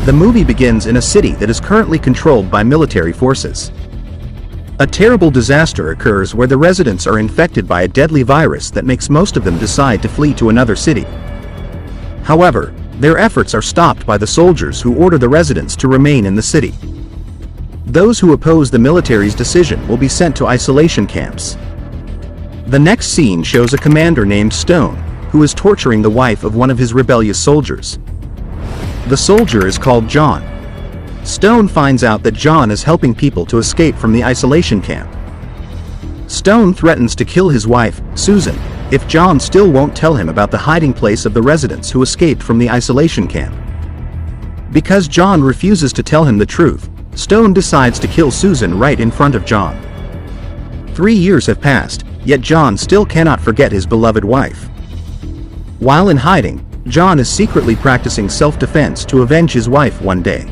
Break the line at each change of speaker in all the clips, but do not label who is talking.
The movie begins in a city that is currently controlled by military forces. A terrible disaster occurs where the residents are infected by a deadly virus that makes most of them decide to flee to another city. However, their efforts are stopped by the soldiers who order the residents to remain in the city. Those who oppose the military's decision will be sent to isolation camps. The next scene shows a commander named Stone, who is torturing the wife of one of his rebellious soldiers. The soldier is called John. Stone finds out that John is helping people to escape from the isolation camp. Stone threatens to kill his wife, Susan, if John still won't tell him about the hiding place of the residents who escaped from the isolation camp. Because John refuses to tell him the truth, Stone decides to kill Susan right in front of John. 3 years have passed, yet John still cannot forget his beloved wife. While in hiding, John is secretly practicing self-defense to avenge his wife one day.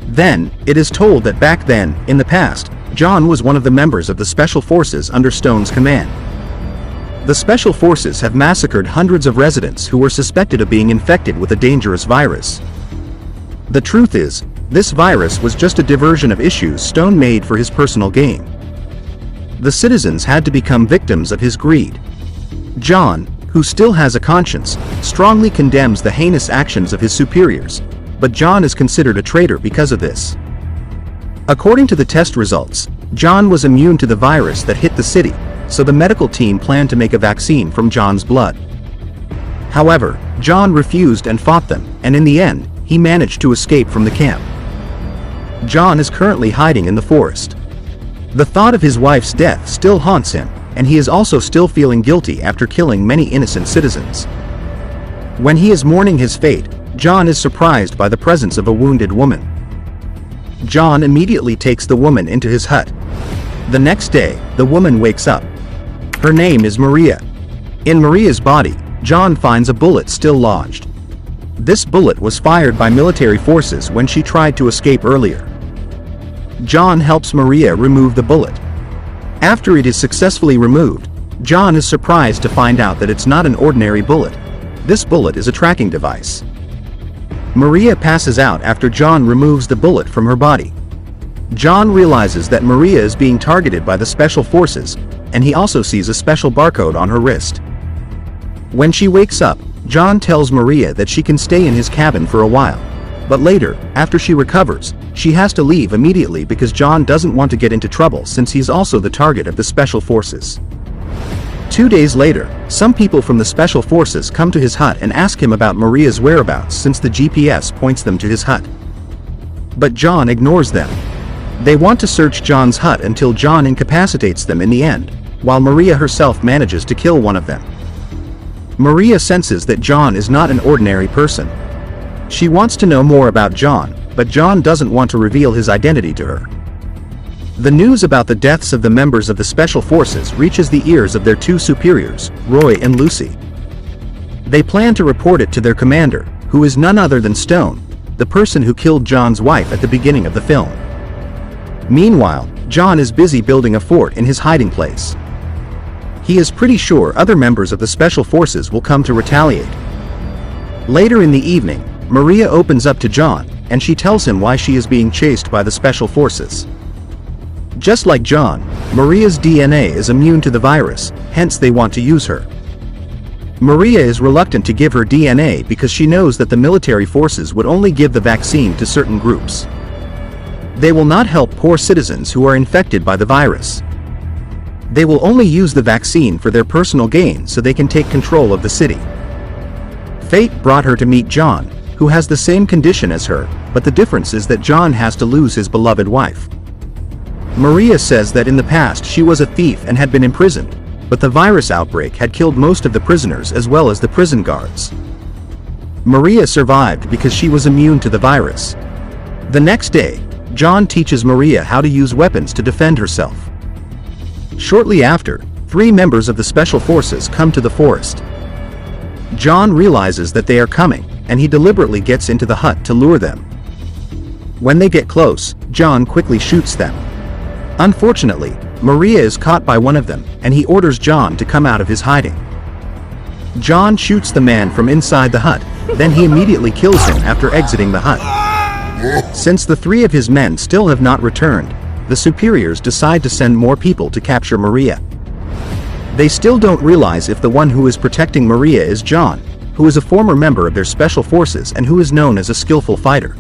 Then, it is told that back then, in the past, John was one of the members of the Special Forces under Stone's command. The Special Forces have massacred hundreds of residents who were suspected of being infected with a dangerous virus. The truth is, this virus was just a diversion of issues Stone made for his personal gain. The citizens had to become victims of his greed. John, who still has a conscience, strongly condemns the heinous actions of his superiors, but John is considered a traitor because of this. According to the test results, John was immune to the virus that hit the city, so the medical team planned to make a vaccine from John's blood. However, John refused and fought them, and in the end, he managed to escape from the camp. John is currently hiding in the forest. The thought of his wife's death still haunts him, and he is also still feeling guilty after killing many innocent citizens. When he is mourning his fate, John is surprised by the presence of a wounded woman. John immediately takes the woman into his hut. The next day, the woman wakes up. Her name is Maria. In Maria's body, John finds a bullet still lodged. This bullet was fired by military forces when she tried to escape earlier. John helps Maria remove the bullet. After it is successfully removed, John is surprised to find out that it's not an ordinary bullet. This bullet is a tracking device. Maria passes out after John removes the bullet from her body. John realizes that Maria is being targeted by the Special Forces, and he also sees a special barcode on her wrist. When she wakes up, John tells Maria that she can stay in his cabin for a while, but later, after she recovers, she has to leave immediately because John doesn't want to get into trouble since he's also the target of the Special Forces. 2 days later, some people from the Special Forces come to his hut and ask him about Maria's whereabouts since the GPS points them to his hut. But John ignores them. They want to search John's hut until John incapacitates them in the end, while Maria herself manages to kill one of them. Maria senses that John is not an ordinary person. She wants to know more about John, but John doesn't want to reveal his identity to her. The news about the deaths of the members of the Special Forces reaches the ears of their 2 superiors, Roy and Lucy. They plan to report it to their commander, who is none other than Stone, the person who killed John's wife at the beginning of the film. Meanwhile, John is busy building a fort in his hiding place. He is pretty sure other members of the Special Forces will come to retaliate. Later in the evening, Maria opens up to John, and she tells him why she is being chased by the Special Forces. Just like John, Maria's DNA is immune to the virus, hence they want to use her. Maria is reluctant to give her DNA because she knows that the military forces would only give the vaccine to certain groups. They will not help poor citizens who are infected by the virus. They will only use the vaccine for their personal gain so they can take control of the city. Fate brought her to meet John, who has the same condition as her, but the difference is that John has to lose his beloved wife. Maria says that in the past she was a thief and had been imprisoned, but the virus outbreak had killed most of the prisoners as well as the prison guards. Maria survived because she was immune to the virus. The next day, John teaches Maria how to use weapons to defend herself. Shortly after, 3 members of the Special Forces come to the forest. John realizes that they are coming, and he deliberately gets into the hut to lure them. When they get close, John quickly shoots them. Unfortunately, Maria is caught by one of them, and he orders John to come out of his hiding. John shoots the man from inside the hut, then he immediately kills him after exiting the hut. Since the three of his men still have not returned, the superiors decide to send more people to capture Maria. They still don't realize if the one who is protecting Maria is John, who is a former member of their special forces and who is known as a skillful fighter.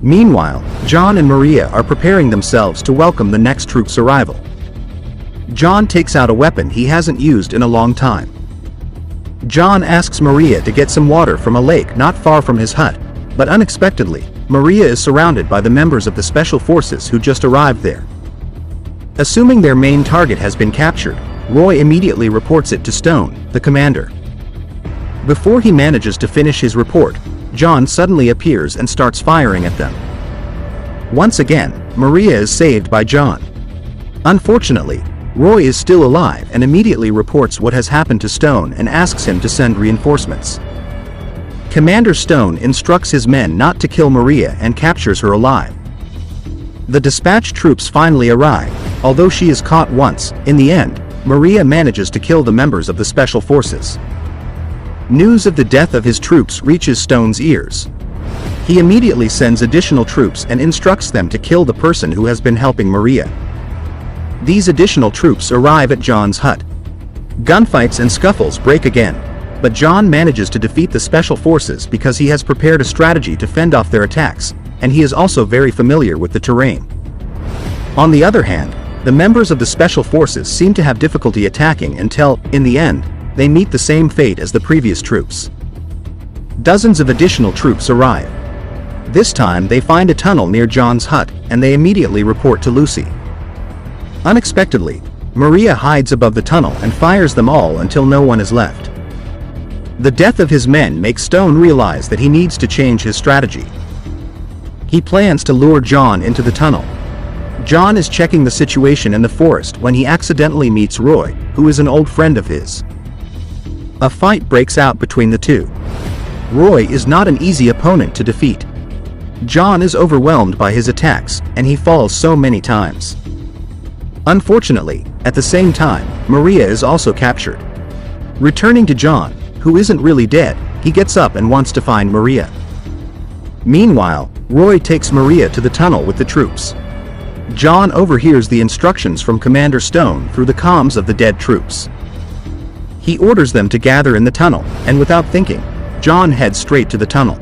Meanwhile, John and Maria are preparing themselves to welcome the next troop's arrival. John takes out a weapon he hasn't used in a long time. John asks Maria to get some water from a lake not far from his hut, but unexpectedly, Maria is surrounded by the members of the special forces who just arrived there. Assuming their main target has been captured, Roy immediately reports it to Stone, the commander. Before he manages to finish his report, John suddenly appears and starts firing at them. Once again, Maria is saved by John. Unfortunately, Roy is still alive and immediately reports what has happened to Stone and asks him to send reinforcements. Commander Stone instructs his men not to kill Maria and captures her alive. The dispatched troops finally arrive, although she is caught once. In the end, Maria manages to kill the members of the special forces. News of the death of his troops reaches Stone's ears. He immediately sends additional troops and instructs them to kill the person who has been helping Maria. These additional troops arrive at John's hut. Gunfights and scuffles break again, but John manages to defeat the special forces because he has prepared a strategy to fend off their attacks, and he is also very familiar with the terrain. On the other hand, the members of the special forces seem to have difficulty attacking until, in the end, they meet the same fate as the previous troops. Dozens of additional troops arrive. This time they find a tunnel near John's hut, and they immediately report to Lucy. Unexpectedly, Maria hides above the tunnel and fires them all until no one is left. The death of his men makes Stone realize that he needs to change his strategy. He plans to lure John into the tunnel. John is checking the situation in the forest when he accidentally meets Roy, who is an old friend of his. A fight breaks out between the two. Roy is not an easy opponent to defeat. John is overwhelmed by his attacks, and he falls so many times. Unfortunately, at the same time, Maria is also captured. Returning to John, who isn't really dead, he gets up and wants to find Maria. Meanwhile, Roy takes Maria to the tunnel with the troops. John overhears the instructions from Commander Stone through the comms of the dead troops. He orders them to gather in the tunnel, and without thinking, John heads straight to the tunnel.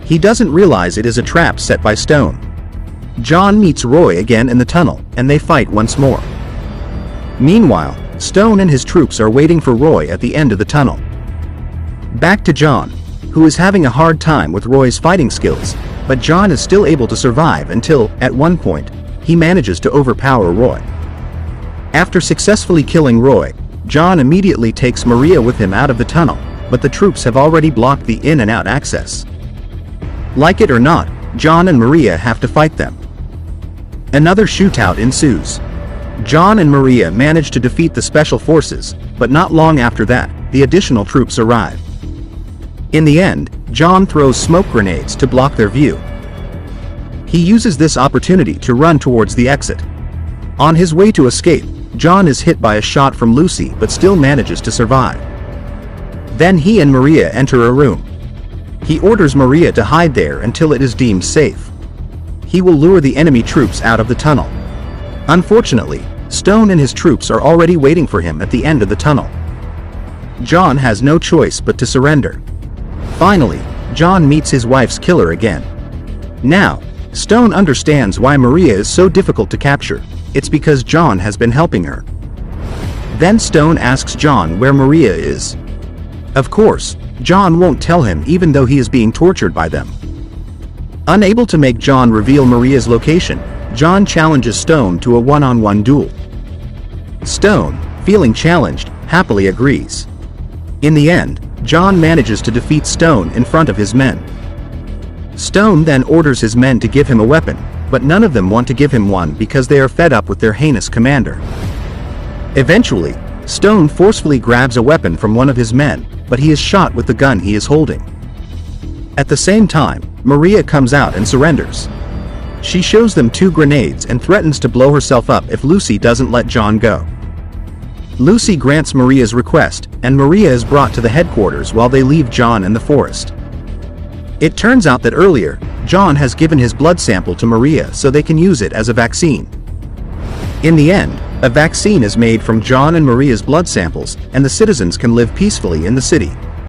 He doesn't realize it is a trap set by Stone. John meets Roy again in the tunnel, and they fight once more. Meanwhile, Stone and his troops are waiting for Roy at the end of the tunnel. Back to John, who is having a hard time with Roy's fighting skills, but John is still able to survive until, at one point, he manages to overpower Roy. After successfully killing Roy, John immediately takes Maria with him out of the tunnel, but the troops have already blocked the in and out access. Like it or not, John and Maria have to fight them. Another shootout ensues. John and Maria manage to defeat the special forces, but not long after that, the additional troops arrive. In the end, John throws smoke grenades to block their view. He uses this opportunity to run towards the exit. On his way to escape, John is hit by a shot from Lucy but still manages to survive. Then he and Maria enter a room. He orders Maria to hide there until it is deemed safe. He will lure the enemy troops out of the tunnel. Unfortunately, Stone and his troops are already waiting for him at the end of the tunnel. John has no choice but to surrender. Finally, John meets his wife's killer again. Now, Stone understands why Maria is so difficult to capture. It's because John has been helping her. Then Stone asks John where Maria is. Of course, John won't tell him even though he is being tortured by them. Unable to make John reveal Maria's location, John challenges Stone to a one-on-one duel. Stone, feeling challenged, happily agrees. In the end, John manages to defeat Stone in front of his men. Stone then orders his men to give him a weapon, but none of them want to give him one because they are fed up with their heinous commander. Eventually, Stone forcefully grabs a weapon from one of his men, but he is shot with the gun he is holding. At the same time, Maria comes out and surrenders. She shows them 2 grenades and threatens to blow herself up if Lucy doesn't let John go. Lucy grants Maria's request, and Maria is brought to the headquarters while they leave John and the forest. It turns out that earlier, John has given his blood sample to Maria so they can use it as a vaccine. In the end, a vaccine is made from John and Maria's blood samples, and the citizens can live peacefully in the city.